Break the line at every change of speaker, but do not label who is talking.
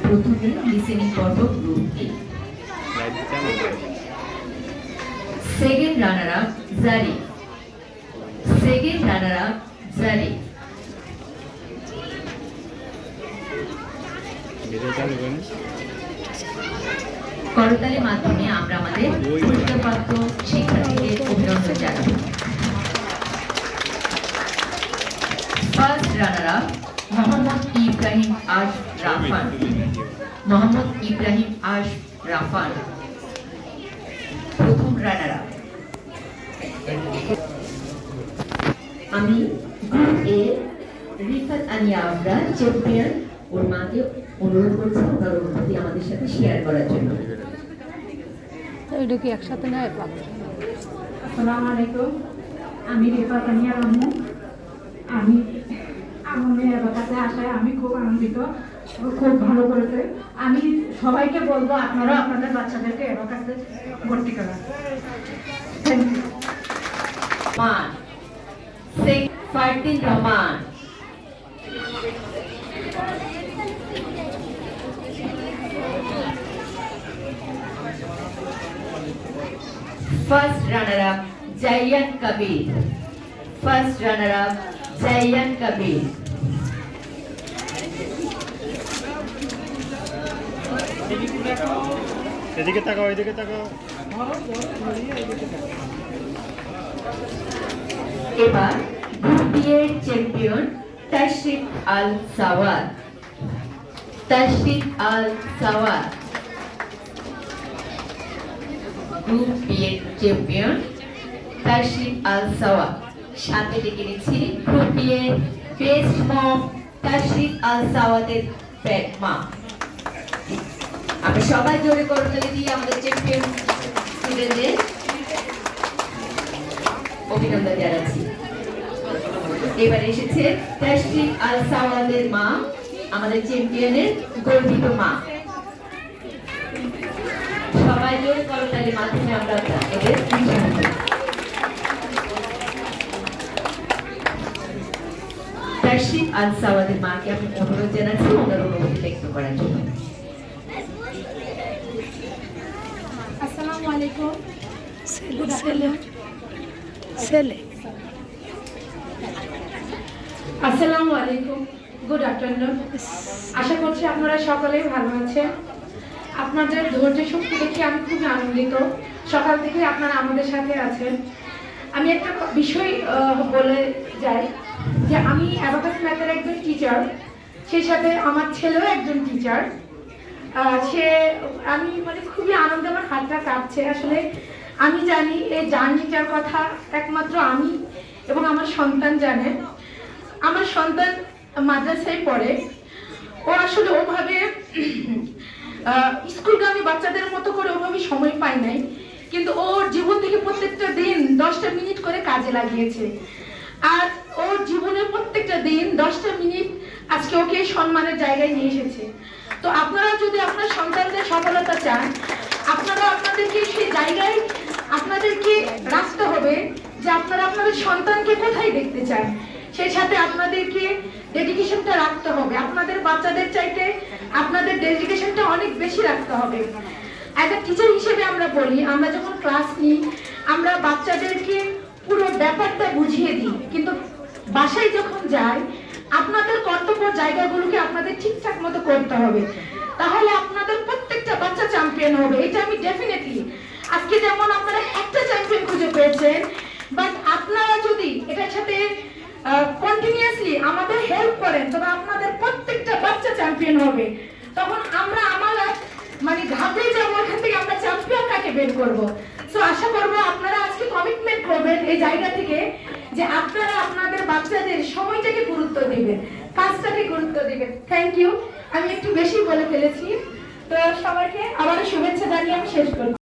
প্রথমে লিসেনিং পর্ব group A. Second runner up Zarif. Second runner up Zarif. করতালির মাধ্যমে আমরা আমাদের পুরস্কারপ্রাপ্ত শিক্ষার্থীদের অভিনন্দন জানাব। First runner up Mohammad Ibrahim Ash Rafan. Mohammad Ibrahim Ash Rafan প্রথম রানার আপ। আমি group A Rifat Ania Abra champion ওর মাকে অনুরোধ করছি ওনার অনুভূতি আমাদের সাথে শেয়ার করার জন্য।
এটা কি একসাথে নেয়?
আসসালামু আলাইকুম, আমি রিফাত আনিয়া আম্মু। আমি আমার মেয়ের কাছে আসায় আমি খুব আনন্দিত, খুব ভালো করেছে। আমি সবাইকে বলবো আপনারা আপনাদের বাচ্চাদেরকে এর কাছে ভর্তি করান। Thank you.
মান Sheikh Fardin Rahman. First runner up Zaiyan Kabir. First runner up Zaiyan Kabir.
এদিকে তাকাও, এদিকে তাকাও।
এবার গ্রুপ বি এর champion Tashrif Al Sawad. Tashrif Al Sawad group B এর চ্যাম্পিয়ন তাশরিফ আল সাওয়াদ। সাথে ডেকে নিচ্ছি গ্রুপ বি এর বেস্ট মম তাশরিফ আল সাওয়াদের ব্যাড মা। আমরা সবাই জোরে করতালি দিয়ে আমাদের চ্যাম্পিয়ন স্টুডেন্টদের অভিনন্দন জানাচ্ছি। এবার এসেছে তাশরিফ আল সাওয়াদের মা, আমাদের চ্যাম্পিয়নের গর্বিত মা। সবাই জোরে করতালির মাধ্যমে আমরা এদের তাশরিফ আল সাওয়াদের মাকে আমি অনুরোধ জানাচ্ছি ওনার অনুভূতি ব্যক্ত করার জন্য।
আসসালামু আলাইকুম। আসসালামু আলাইকুম, গুড আফটারনুন। আশা করছি আপনারা সকলেই ভালো আছেন। আপনাদের ধৈর্য শক্তি দেখে আমি খুব আনন্দিত। সকাল থেকে আপনারা আমাদের সাথে আছেন। আমি একটা বিষয় বলে যাই যে আমি অ্যাবাকাস ম্যাথের একজন টিচার, সেই সাথে আমার ছেলেও একজন টিচার। আমি মানে খুবই আনন্দে আমার হাতটা কাঁপছে। আসলে আমি জানি এই জার্নিটার কথা একমাত্র আমি এবং আমার সন্তান জানে। আমার সন্তান মাদ্রাসায় পড়ে, ও আসলে ওভাবে স্কুলগামী বাচ্চাদের মতো করে ওভাবে সময় পায় নাই, কিন্তু ওর জীবন থেকে প্রত্যেকটা দিন 10টা মিনিট করে কাজে লাগিয়েছে। আর ওর জীবনের প্রত্যেকটা দিন 10টা মিনিট আজকে ওকে সম্মানের জায়গায় নিয়ে এসেছে। তো আপনারা যদি আপনার সন্তানদের সফলতা চান, আপনারা আপনাদেরকে সেই জায়গায় আপনাদেরকে রাখতে হবে যে আপনারা আপনাদের সন্তানকে কোথায় দেখতে চান। সেই সাথে আপনাদেরকে ডেডিকেশনটা রাখতে হবে। আপনাদের বাচ্চাদের চাইতে আপনাদের ডেডিকেশনটা অনেক বেশি রাখতে হবে। একটা টিচার হিসেবে আমরা বলি, আমরা যখন ক্লাস নিই আমরা বাচ্চাদেরকে পুরো ব্যাপারটা বুঝিয়ে দিই, কিন্তু বাসায় যখন যাই আপনাদের কর্তব্য জায়গাগুলোকে আপনাদের ঠিকঠাক মতো করতে হবে। তাহলে আপনাদের প্রত্যেকটা বাচ্চা চ্যাম্পিয়ন হবে, এটা আমি ডেফিনেটলি। আজকে যেমন আপনারা একটা চ্যাম্পিয়ন খুঁজে পেয়েছেন, বাট আপনারা যদি এটার সাথে কন্টিনিউয়াসলি আমাদের হেল্প করেন তবে আপনাদের প্রত্যেকটা বাচ্চা চ্যাম্পিয়ন হবে। তখন আমরা মানে ঘাবড়ে যাবো এখান থেকে আমরা চ্যাম্পিয়ন কাকে বের করবো। সো আশা করবো আপনারা আজকে কমিটমেন্ট করবেন এই জায়গা থেকে যে আপনারা আপনাদের বাচ্চাদের সময়টাকে গুরুত্ব দিবেন, কাজটাকে গুরুত্ব দিবেন। Thank you. আমি একটু বেশি বলে ফেলেছি, তো সবাইকে আবারও শুভেচ্ছা জানিয়ে আমি শেষ করব।